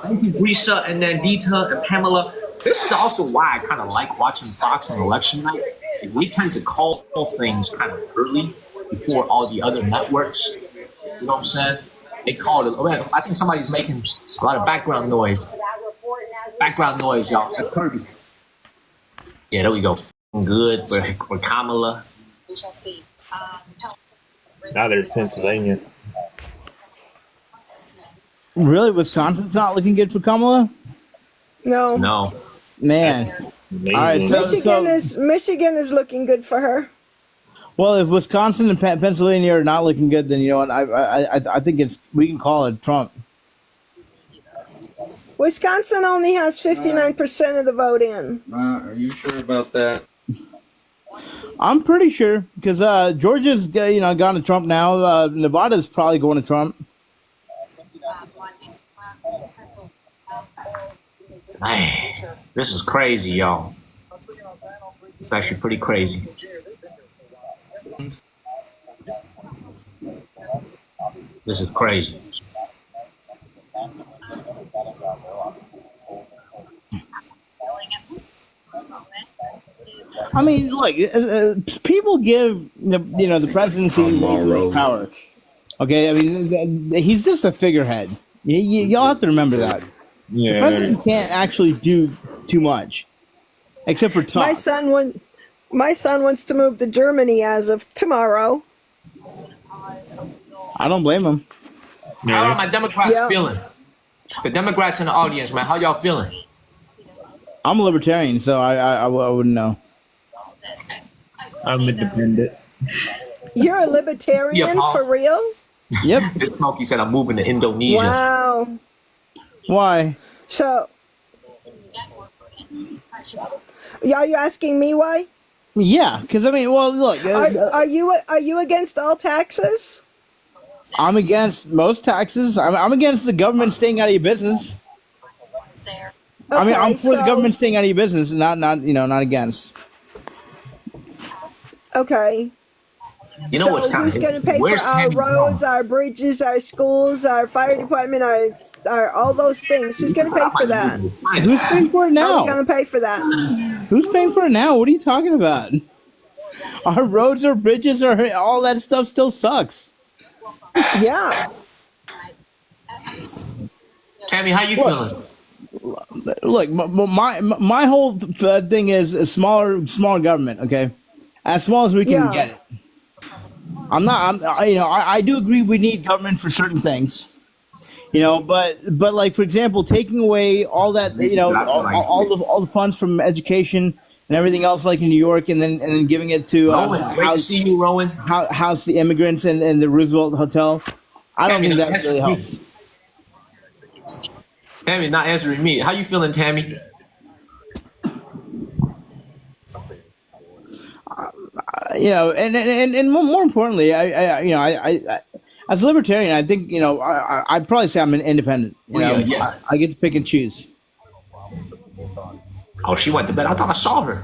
thank you, Risa, and then Dita and Pamela. This is also why I kind of like watching Fox on election night. We tend to call things kind of early before all the other networks. You know what I'm saying? They call it. Oh man, I think somebody's making a lot of background noise. Background noise, y'all. That's Kirby. Yeah, there we go. Good for Kamala. We shall see. Now they're Pennsylvania. Really, Wisconsin's not looking good for Kamala? No. Man. Amazing. All right, Michigan is looking good for her. Well, if Wisconsin and Pennsylvania are not looking good, then you know what? I think we can call it Trump. Wisconsin only has 59% of the vote in. Are you sure about that? I'm pretty sure because Georgia's gone to Trump now. Nevada's probably going to Trump. Man, this is crazy, y'all. It's actually pretty crazy. This is crazy. I mean, look, people give the presidency power. Okay, I mean he's just a figurehead. Y'all have to remember that. Yeah. The president can't actually do too much, except for talk. My son wants to move to Germany as of tomorrow. I don't blame him. How are my Democrats feeling? The Democrats in the audience, man, how y'all feeling? I'm a libertarian, so I wouldn't know. I'm independent. You're a libertarian for real? Yep. This Smokey said I'm moving to Indonesia. Wow. Why? So, are you asking me why? Yeah, because I mean, well, look. Are you against all taxes? I'm against most taxes. I'm against the government staying out of your business. I mean, I'm for the government staying out of your business, not against. You Okay. know what's kind who's of going to pay for our roads, our bridges, our schools, our fire department, our all those things? Who's going to pay for that? Who's paying for it now? Who's going to pay for that? Who's paying for it now? What are you talking about? Our roads, our bridges, all that stuff still sucks. Yeah. Tammy, how you feeling? Look, my whole thing is smaller government. Okay, as small as we can get it. I do agree we need government for certain things. But like for example, taking away all that all the funds from education and everything else, like in New York, and then giving it to house the immigrants and the Roosevelt Hotel. I don't think that really helps. Tammy's not answering me. How you feeling, Tammy? And more importantly, I as a libertarian, I think I'd probably say I'm an independent. I get to pick and choose. Oh, she went to bed. I thought I saw her.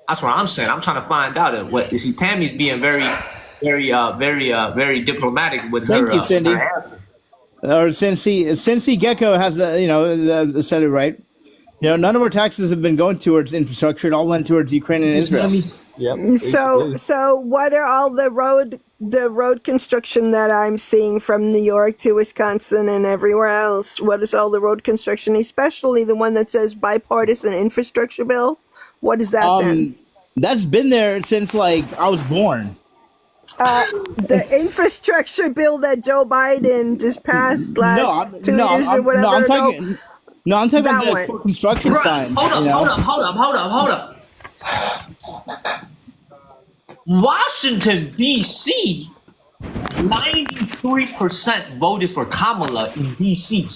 That's what I'm saying. I'm trying to find out what you see. Tammy's being very diplomatic with her. Thank you, Cindy. Or Cincy Gecko has said it right. None of our taxes have been going towards infrastructure. It all went towards Ukraine and Israel. Yep. So what are all the road construction that I'm seeing from New York to Wisconsin and everywhere else? What is all the road construction, especially the one that says bipartisan infrastructure bill? What is that then? That's been there since I was born. The infrastructure bill that Joe Biden just passed last 2 years or whatever. I'm talking about the construction sign. Hold up. Washington, D.C., 93% voted for Kamala in D.C.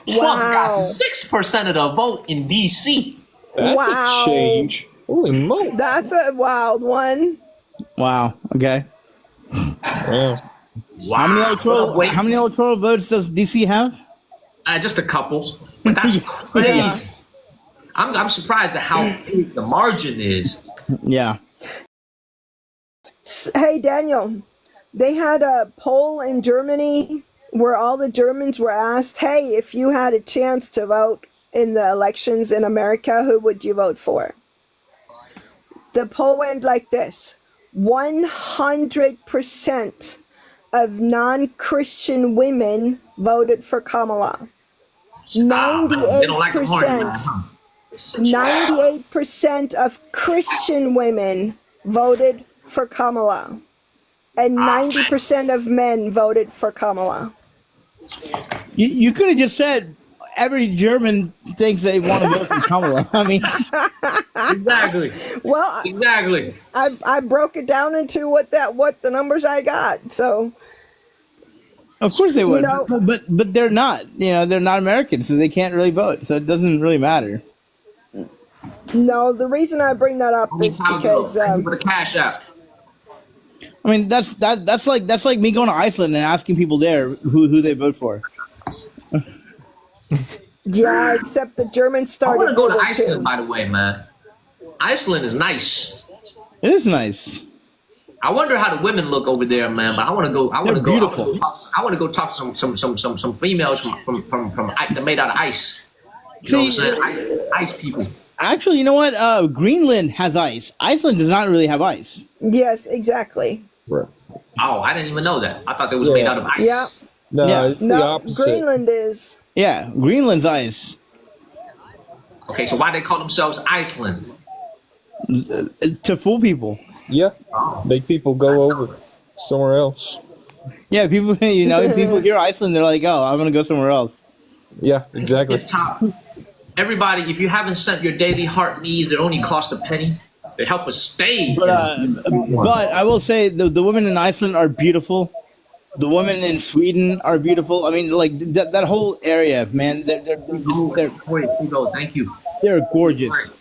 Trump got 6% of the vote in D.C. That's a change. Holy moly. That's a wild one. Wow. Okay. Yeah. Wow. How many electoral votes does DC have? Just a couple. But that's crazy. I'm surprised at how big the margin is. Yeah. Hey, Daniel, they had a poll in Germany where all the Germans were asked, hey, if you had a chance to vote in the elections in America, who would you vote for? The poll went like this: 100% of non-Christian women voted for Kamala. They don't like the party, man. 98% of Christian women voted for Kamala. And 90% of men voted for Kamala. You could have just said every German thinks they want to vote for Kamala. I mean, Exactly. Well, Exactly. I broke it down into what the numbers I got. So of course they would, know- but they're not. They're not Americans, so they can't really vote. So it doesn't really matter. no, the reason I bring that up is because Thank you for the cash app. I mean, that's like me going to Iceland and asking people there who they vote for. yeah, except the Germans I started want to go to voting Iceland, too. by the way, man. Iceland is nice. It is nice. I wonder how the women look over there, man. But I want to go. They're beautiful. I want to go talk to some females from that made out of ice. You know what I'm See, saying? Ice people. actually, you know what? Greenland has ice. Iceland does not really have ice. Yes, exactly. Right. Oh, I didn't even know that. I thought they was made out of ice. Yeah. No, Yeah. it's the No, opposite. Greenland is. Yeah, Greenland's ice. Okay, so why they call themselves Iceland? To fool people. Yeah. Make people go over somewhere else. Yeah, people. People hear Iceland, they're like, "Oh, I'm gonna go somewhere else." Yeah, exactly. Tip top. Everybody, if you haven't sent your daily heart needs that only cost a penny, they help us stay. But I will say the women in Iceland are beautiful. The women in Sweden are beautiful. I mean, like that whole area, man. Thank you. They're gorgeous.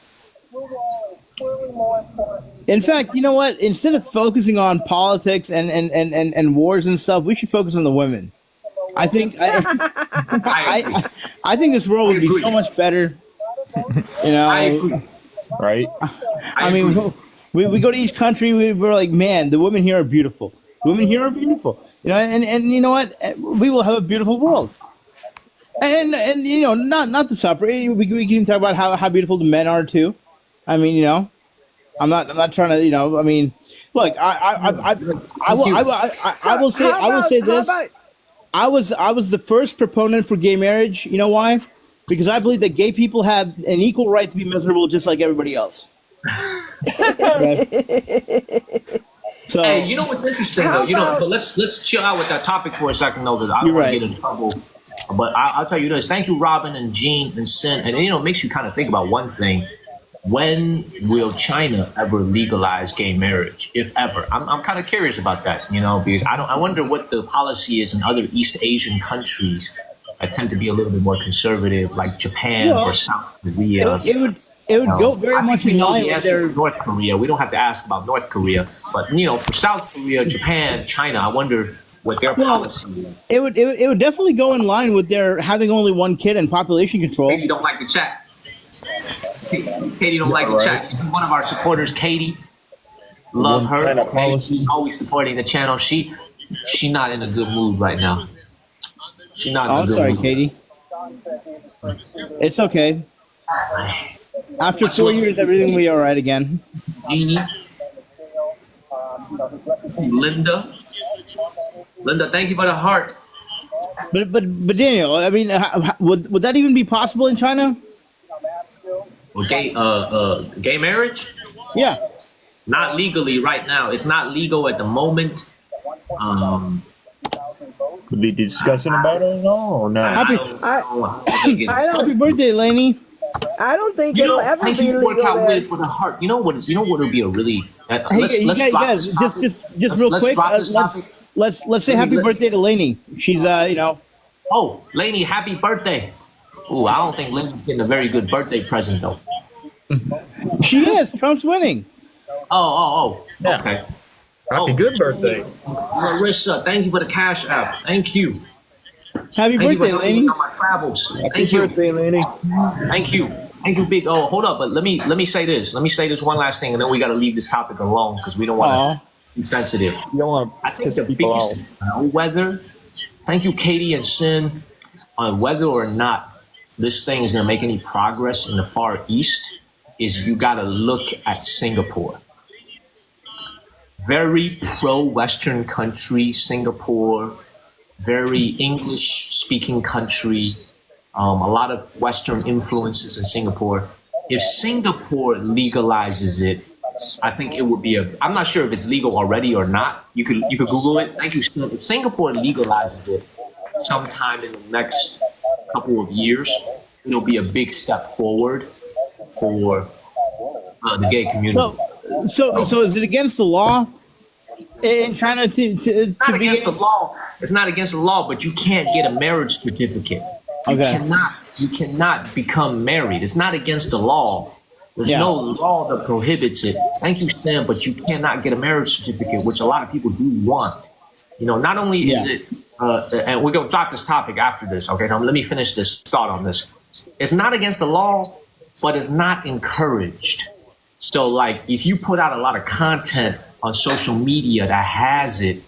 In fact, you know what? Instead of focusing on politics and wars and stuff, we should focus on the women. I think I think this world would be so much better. I agree. Right? I mean, we go to each country. We're like, man, the women here are beautiful. The women here are beautiful. And you know what? We will have a beautiful world. And not to separate. We can talk about how beautiful the men are too. I mean, I'm not trying to. I mean, look, I will say this. I was the first proponent for gay marriage. You know why? Because I believe that gay people have an equal right to be miserable just like everybody else. Right? So, Hey, you know what's interesting though? But let's chill out with that topic for a second though, because I don't want to get in trouble. But I'll tell you this. Thank you, Robin and Jean and Sin. And it makes you kind of think about one thing. When will China ever legalize gay marriage, if ever? I'm kind of curious about that, because I wonder what the policy is in other East Asian countries that tend to be a little bit more conservative, like Japan or South Korea. it would go very much we in know line the with answer their. to North Korea. We don't have to ask about North Korea, but for South Korea, Japan, China, I wonder what their policy is. It would definitely go in line with their having only one kid and population control. Katie don't like the chat. Katie don't like the chat. One of our supporters, Katie, love her. China policy. She's always supporting the channel. She not in a good mood right now. She's not in a I'm good sorry, mood. Katie. It's okay. After 4 years, everything will be all right again. Jeannie, Linda, thank you for the heart. But Daniel, I mean, would that even be possible in China? Well, gay marriage? Yeah. Not legally right now. It's not legal at the moment. Could be discussing about it at all or not? I think it's- Happy birthday, Lainey. I don't think it'll ever thank be you for work legal out there. with for the heart. You know what would be a really Hey, let's you drop guys, this topic. just real Let's quick, drop this topic. let's say happy birthday to Lainey. She's Oh, Lainey, happy birthday. Ooh, I don't think Lainey's getting a very good birthday present though. she is. Trump's winning. Oh. Yeah. Okay. Happy good birthday. Larissa, thank you for the cash app. Thank you. Happy Thank you birthday, for helping Lainey. me on my travels. Happy Thank you. birthday, Laney. Thank you. Thank you, big. Oh, hold up. But let me say this. Let me say this one last thing, and then we got to leave this topic alone because we don't want Aw. to be sensitive. You don't want I to think piss the people biggest off. bellwether thank you, Katie and Sin, on whether or not this thing is going to make any progress in the Far East is you got to look at Singapore. Very pro-Western country, Singapore, very English-speaking country, a lot of Western influences in Singapore. If Singapore legalizes it, I think it would be I'm not sure if it's legal already or not. You could Google it. Thank you. If Singapore legalizes it sometime in the next couple of years, it'll be a big step forward for the gay community. So is it against the law in China to Not be against the law. It's not against the law, but you can't get a marriage certificate. You Okay. cannot become married. It's not against the law. There's Yeah. no law that prohibits it. Thank you, Sam, but you cannot get a marriage certificate, which a lot of people do want. You know, not only is Yeah. it, and we're gonna drop this topic after this. Okay, now let me finish this thought on this. It's not against the law, but it's not encouraged. So, like, if you put out a lot of content on social media that has it,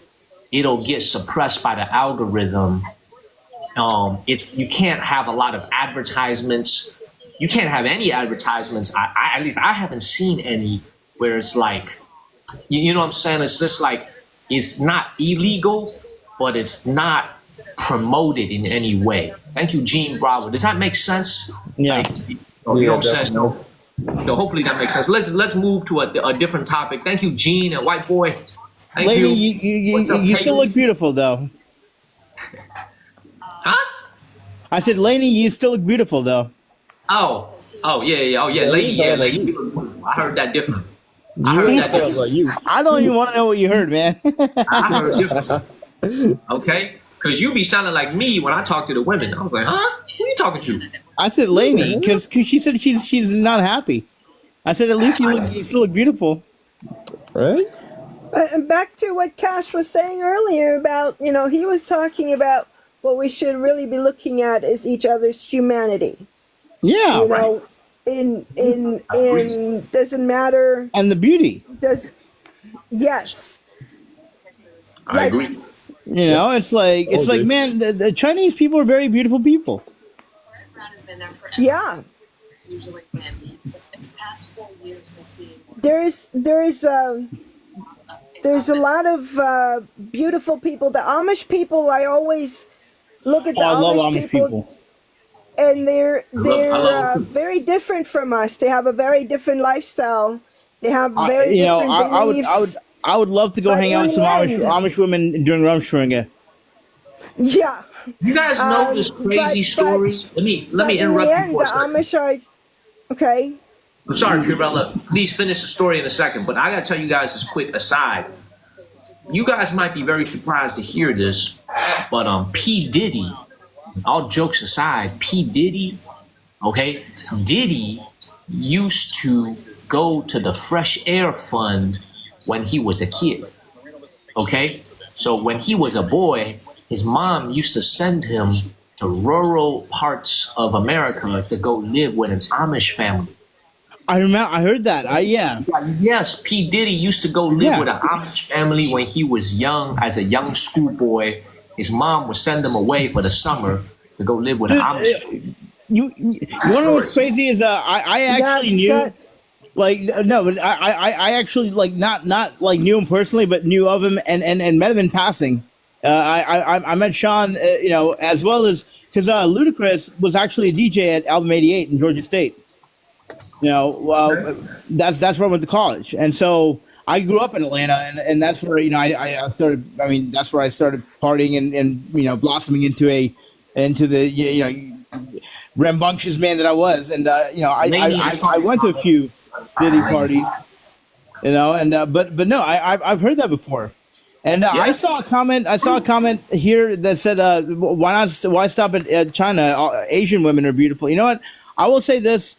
it'll get suppressed by the algorithm. If you can't have a lot of advertisements, you can't have any advertisements. At least I haven't seen any where it's like, you know what I'm saying? It's just like, it's not illegal, but it's not promoted in any way. Thank you, Gene Bravo. Does that make sense? Yeah. Like, you know what I'm saying? So hopefully that makes sense. Let's move to a different topic. Thank you, Gene and White Boy. Thank Lady, you. What's up, you still Peyton? look beautiful though. Huh? I said, Lainey, you still look beautiful though. Oh, lady, you yeah, sound like lady. you. I heard that different. I heard that different. Like you. I don't even want to know what you heard, man. I heard different. Okay? Because you be sounding like me when I talk to the women. I was like, huh? Who are you talking to? I said Lainey because she said she's not happy. I said at least you still look beautiful. Right? And back to what Cash was saying earlier about, he was talking about what we should really be looking at is each other's humanity. Yeah, In doesn't matter. and the beauty. Yes. I agree. You know, it's like Okay. man, the Chinese people are very beautiful people. Has been there forever. Yeah. Usually when the past 4 years has seen There's a lot of beautiful people. The Amish people, I always look at the Oh, I love Amish Amish people. and they're I love them too. very different from us. They have a very different lifestyle. They have very different beliefs. I would love to go But hang out in with some the Amish end- women during Rumspringa. Yeah. You guys know this crazy but- story? Let me But in interrupt the you end, for the a second. Amish are okay. I'm sorry, Pirella. Please finish the story in a second, but I gotta tell you guys this quick aside. You guys might be very surprised to hear this, but P. Diddy, all jokes aside, P. Diddy, okay, Diddy used to go to the Fresh Air Fund when he was a kid. Okay? So when he was a boy, his mom used to send him to rural parts of America to go live with an Amish family. I remember. I heard that. Yeah. Yes, P. Diddy used to go live Yeah. with an Amish family when he was young, as a young schoolboy. His mom would send him away for the summer to go live with an Amish family. You want to know what's crazy is I actually knew. that- Like no, but I actually like not like knew him personally, but knew of him and met him in passing. I met Sean, as well as because Ludacris was actually a DJ at Album 88 in Georgia State. That's where I went to college, and so I grew up in Atlanta, and that's where I started. I mean, that's where I started partying and blossoming into the rambunctious man that I was, and I went to a few Diddy parties, but no, I've heard that before, and I saw a comment here that said, why stop at China? Asian women are beautiful. You know what? I will say this.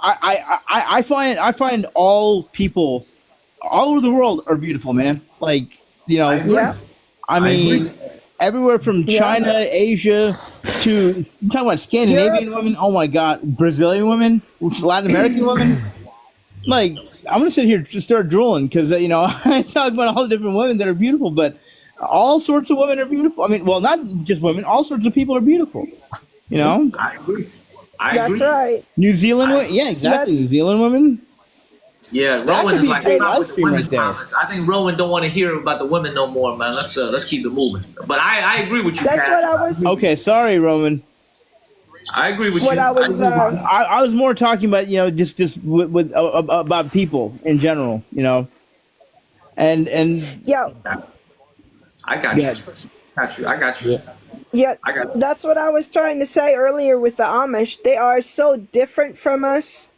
I find all people all over the world are beautiful, man. Like, Yeah. I mean, everywhere from China, Asia to you talking about Scandinavian women. Oh my God, Brazilian women, Latin American women. Like, I'm gonna sit here to start drooling because I talk about all the different women that are beautiful, but all sorts of women are beautiful. I mean, well, not just women. All sorts of people are beautiful. You know, I agree. I That's agree. right. New Zealand. Yeah, exactly. That's- New Zealand women. Yeah, That Rowan could is be like, a great stop live with the stream women right there. comments. I think Rowan don't want to hear about the women no more, man. Let's keep it moving. But I agree with you, That's Cass. what I was. Okay, sorry, Roman. I agree with What you. I was. I was more talking about just with about people in general. And Yeah. I got Yeah. you. Got you. I got you. Yeah, I got you. that's what I was trying to say earlier with the Amish. They are so different from us,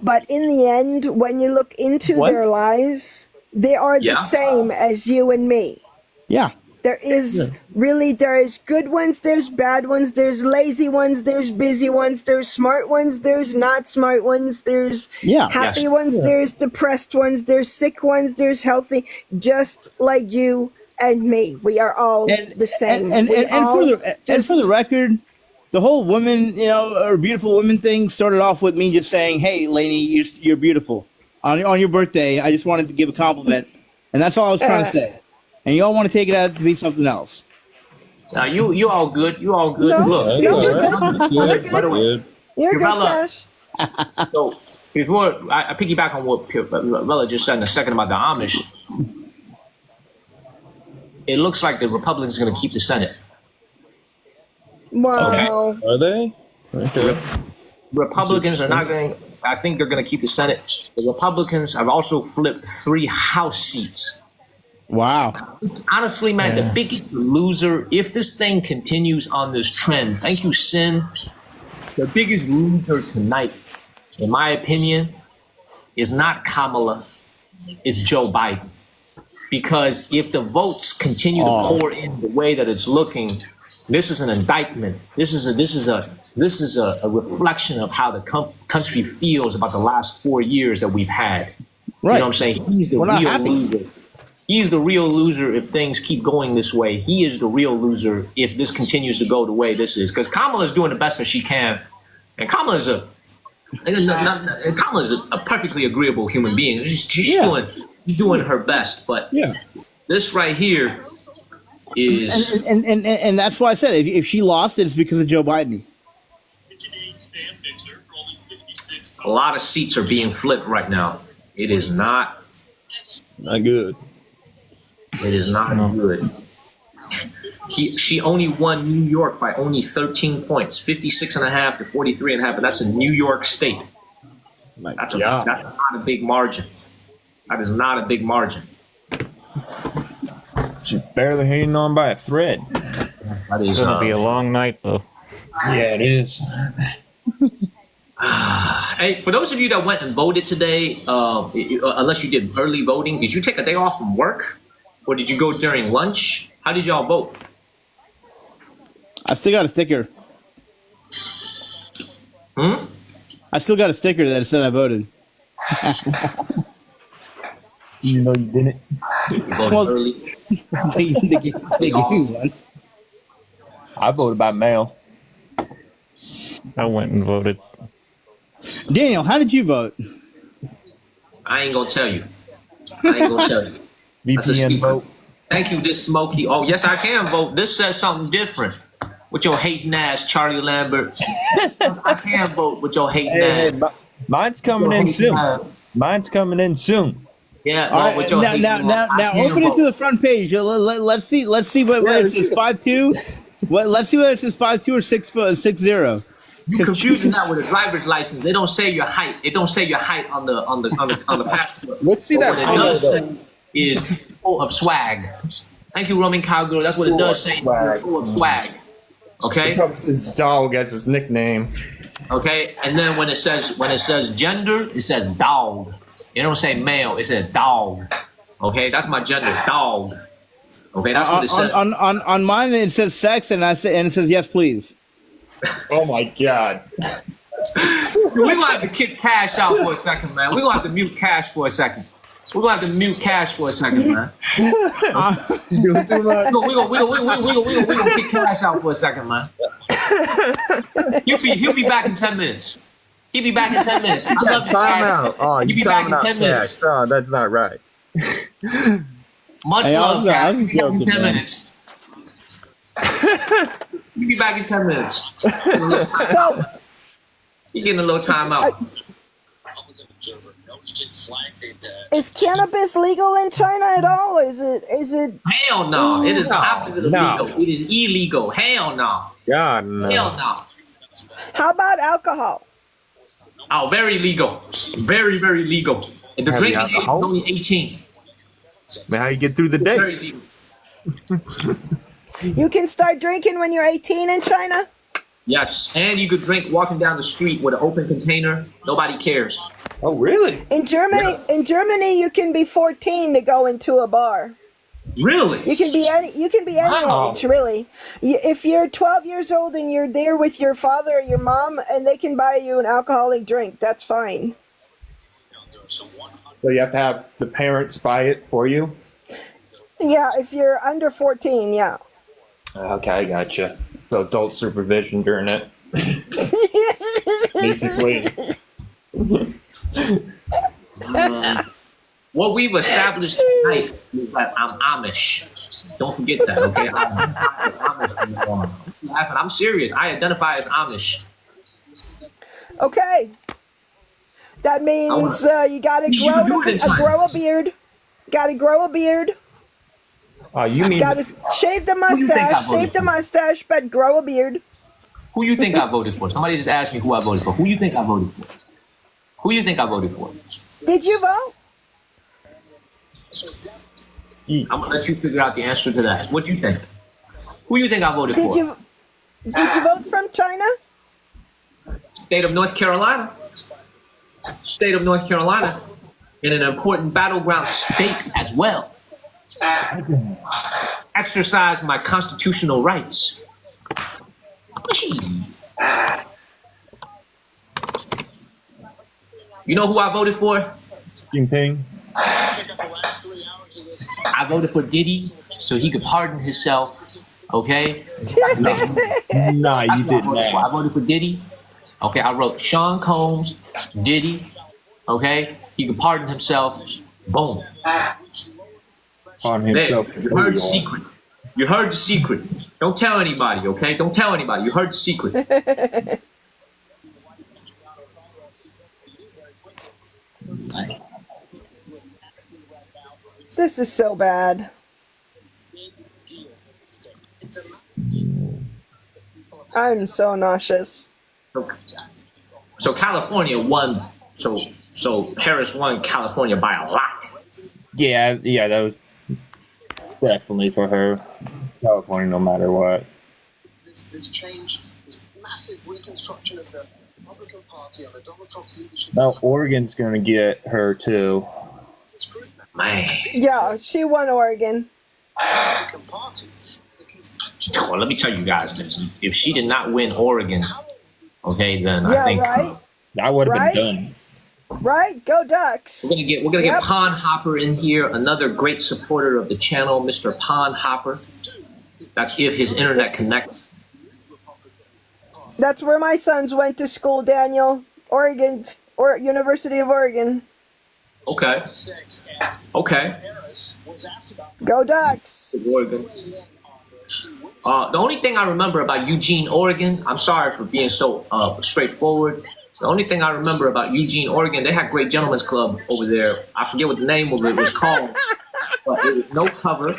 but in the end, when you look into What? their lives, they are the Yeah. same as you and me. yeah, There is there's good ones, there's bad ones, there's lazy ones, there's busy ones, there's smart ones, there's not smart ones, there's Yeah. happy Yes. ones, there's depressed ones, there's sick ones, there's healthy, just like you and me. We are all the same. And We all for the record, the whole women, or beautiful women thing started off with me just saying, "Hey, Lainey, you're beautiful." On your birthday, I just wanted to give a compliment, and that's all I was trying to say. And you all want to take it out to be something else. Now you all good. You all good. No. Look, No, That's we're all right. Good, By the way, good. You're good, Gabriella. Cash. so before I piggyback on what Bella just said in a second about the Amish, it looks like the Republicans are going to keep the Senate. Wow. Are they? Okay. Republicans are not going. I think they're going to keep the Senate. The Republicans have also flipped 3 House seats. Wow. Honestly, man, the biggest loser, if this thing continues on this trend, thank you, Sin. The biggest loser tonight, in my opinion, is not Kamala, it's Joe Biden. Because if the votes continue to pour in the way that it's looking, this is an indictment. This is a reflection of how the country feels about the last 4 years that we've had. You Right. know what I'm saying? He's the We're not real happy. loser. He's the real loser if things keep going this way. He is the real loser if this continues to go the way this is. Because Kamala's doing the best that she can, and Kamala's a perfectly agreeable human being. She's doing her best. But Yeah. this right here is And that's why I said if she lost, it's because of Joe Biden. a lot of seats are being flipped right now. It is not. Not good. It is not good. She only won New York by only 13 points, 56.5 to 43.5, but that's in New York State. That's not a big margin. That is not a big margin. She's barely hanging on by a thread. That is It's gonna be a long night though. Yeah, it is. Hey, for those of you that went and voted today, unless you did early voting, did you take a day off from work? Or did you go during lunch? How did y'all vote? I still got a sticker. I still got a sticker that said I voted. No, you didn't. You voted Well- early? they gave me one. I voted by mail. I went and voted. Daniel, how did you vote? I ain't gonna tell you. That's a VPN secret. vote. Thank you, this Smokey. Oh, yes, I can vote. This says something different. With your hating ass, Charlie Lambert. I can vote with your hating Hey, ass. mine's coming in soon. Mine's coming in soon. Yeah, All right, with your hating ass. I now, can open it vote. to the front page. Let's see what it says 5'2". Let's see whether it says 5'2" or 6'0". You confusing that with a driver's license. They don't say your height. It don't say your height on the passport. Let's see But that what it photo, does though. say is full of swag. Thank you, Roman Cowgirl. That's what it does say. swag. Full of swag. Okay. His dog as his nickname. Okay. And then when it says gender, it says dog. It don't say male. It says dog. Okay. That's my gender. Dog. Okay. That's what it says. On mine it says sex, and it says yes, please. Oh my god. We're gonna have to kick Cash out for a second, man. We're gonna have to mute Cash for a second. We're gonna have to mute Cash for a second, man. Doing too much. We're gonna kick Cash out for a second, man. He'll be back in 10 minutes. He'll be back in 10 minutes. I love you, Time Cash. out. Oh, He'll you be back time in out 10 minutes. Cash. Oh, that's not right. Much Hey, love, I'm guys. just joking, 10 man. minutes. We'll be back in 10 minutes. So, You're getting a little time out. is cannabis legal in China at all? Is it? Hell no. It is the opposite of No. legal. It is illegal. Hell no. God, no. Hell no. How about alcohol? Oh, very legal. Very, very legal. And the Heavy drinking age is alcohol? only 18. Man, how you get through the day? Very legal. You can start drinking when you're 18 in China? Yes. And you could drink walking down the street with an open container. Nobody cares. Oh, really? In Germany, you can be 14 to go into a bar. Really? You can be any Wow. age, really. If you're 12 years old and you're there with your father or your mom, and they can buy you an alcoholic drink, that's fine. So you have to have the parents buy it for you? Yeah, if you're under 14, yeah. Okay, I gotcha. So adult supervision during it. Basically. What we've established tonight is that I'm Amish. Don't forget that, okay? I'm serious. I identify as Amish. Okay. That means you gotta You can do it in China. grow a beard. Gotta grow a beard. Oh, you mean Gotta shave the do you think I mustache. voted Shave the for? mustache, but grow a beard. Who you think I voted for? Somebody just asked me who I voted for. Who you think I voted for? Who you think I voted for? Did you vote? I'm gonna let you figure out the answer to that. What you think? Who you think I voted Did for? you vote from China? State of North Carolina. State of North Carolina. In an important battleground state as well. Exercise my constitutional rights. You know who I voted for? Jinping. I voted for Diddy so he could pardon himself. Okay? Nah, That's you who I did voted for. I not. voted for Diddy. Okay, I wrote Sean Combs, Diddy. Okay? He could pardon himself. Boom. On There. himself. You heard the secret. You heard the secret. Don't tell anybody, okay? Don't tell anybody. You heard the secret. This is so bad. I'm so nauseous. So California won. So Harris won California by a lot. Yeah, that was definitely for her. California, no matter what. This change, this massive reconstruction of the Republican Party under Donald Trump's leadership. Now Oregon's gonna get her too. Man. Yeah, she won Oregon. Republican Party because actually Well, let me tell you guys this. If she did not win Oregon, okay, then I Yeah, think right? That would have Right? been done. Right? Go Ducks. we're gonna get Yep. Pond Hopper in here, another great supporter of the channel, Mr. Pond Hopper. That's if his internet connects. That's where my sons went to school, Daniel. Oregon, or University of Oregon. Okay. Okay. Harris was asked about Go Ducks. Oregon. The only thing I remember about Eugene, Oregon, I'm sorry for being so straightforward. The only thing I remember about Eugene, Oregon, they had Great Gentlemen's Club over there. I forget what the name of it was called, but it was no cover.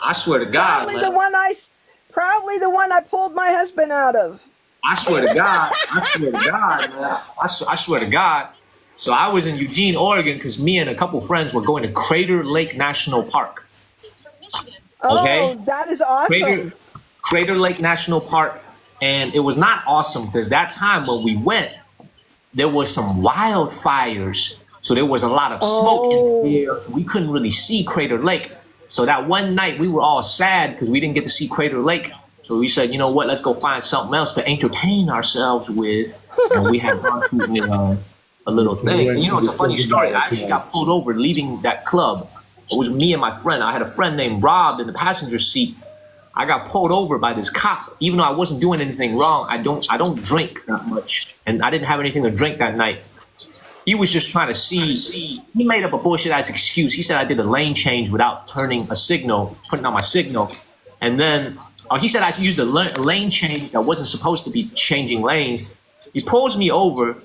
I swear to God, Probably man. the one I pulled my husband out of. I swear to God. I swear to God, man. I swear to God. So I was in Eugene, Oregon, because me and a couple friends were going to Crater Lake National Park. Okay. Oh, that is awesome. Crater Lake National Park, and it was not awesome because that time when we went, there was some wildfires, so there was a lot of smoke in the air. We couldn't really see Crater Lake. So that one night we were all sad because we didn't get to see Crater Lake. So we said, you know what, let's go find something else to entertain ourselves with. And we had gone to a little thing. And you know, it's a funny story. I actually got pulled over leaving that club. It was me and my friend. I had a friend named Rob in the passenger seat. I got pulled over by this cop, even though I wasn't doing anything wrong. I don't drink that much, and I didn't have anything to drink that night. he was just trying to see. He made up a bullshit ass excuse. He said I did a lane change without turning a signal, putting on my signal, and then he said I used a lane change that wasn't supposed to be changing lanes. He pulls me over,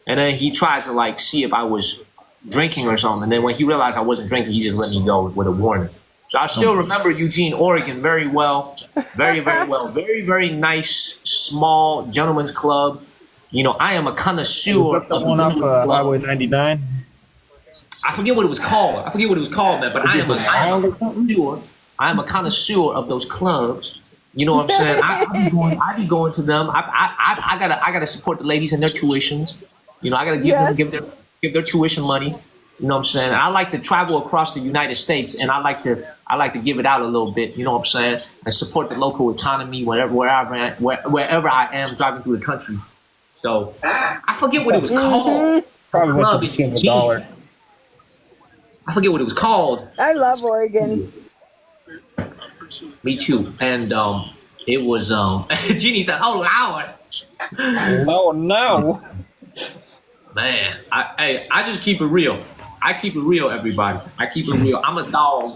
and then he tries to like see if I was drinking or something. And then when he realized I wasn't drinking, he just let me go with a warning. So I still remember Eugene, Oregon very well, very, very well. Very, very nice, small gentleman's club. You know, I am a connoisseur of the one off Highway 99. I forget what it was called. Man. But I am a connoisseur of those clubs. You know what I'm saying? I be going to them. I gotta support the ladies and their tuitions. You know, I gotta give their tuition money. You know what I'm saying? I like to travel across the United States, and I like to give it out a little bit. You know what I'm saying? And support the local economy wherever I am driving through the country. So I forget what it was called. Probably went to the Silver Dollar. I forget what it was called. I love Oregon. Me too. And it was Jeannie said, "Oh Lord." No. Man, I just keep it real. I keep it real, everybody. I keep it real. I'm a dog.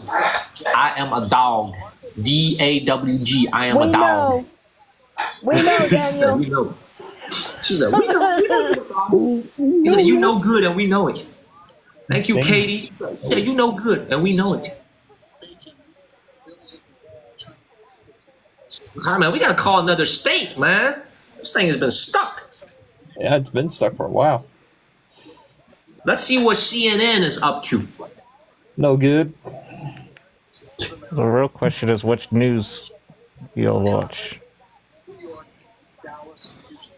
I am a dog. DAWG. I am a dog. We know, Daniel. We know. She said, we know. He said, you know good and we know it. Thank you, Katie. Yeah, you know good and we know it. All right, man, we gotta call another state, man. This thing has been stuck. Yeah, it's been stuck for a while. Let's see what CNN is up to. No good. The real question is which news you'll watch.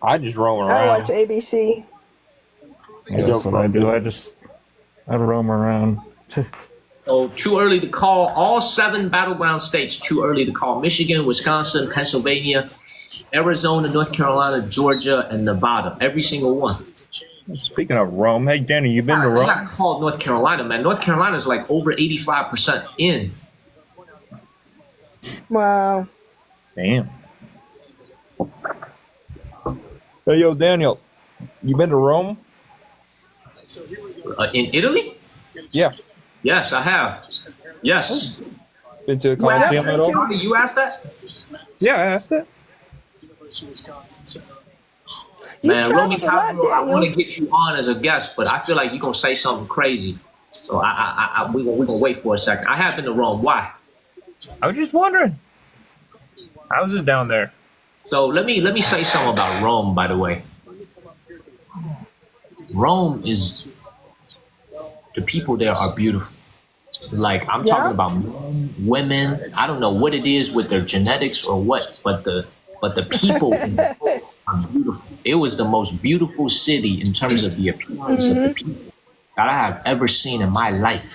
I just roam I around. watch ABC. Yeah, that's what I do. I roam around. So too early to call. All 7 battleground states too early to call. Michigan, Wisconsin, Pennsylvania, Arizona, North Carolina, Georgia, and Nevada. Every single one. Speaking of Rome, hey Danny, you been to I Rome? gotta call North Carolina, man. North Carolina is like over 85% in. Wow. Damn. Hey, yo, Daniel, you been to Rome? In Italy? Yeah. Yes, I have. Yes. Been to the You asked Colosseum at all? that? You asked that? Yeah, I asked that. Man, Romy traveled a lot, Cowgirl, I want to Daniel. get you on as a guest, but I feel like you're gonna say something crazy. So we're gonna wait for a second. I have been to Rome. Why? I was just wondering. How's it down there? So let me say something about Rome, by the way. Rome is, the people there are beautiful. Like I'm talking about women. I don't know what it is with their genetics or what, but the people in the world are beautiful. It was the most beautiful city in terms of the appearance of the people that I have ever seen in my life.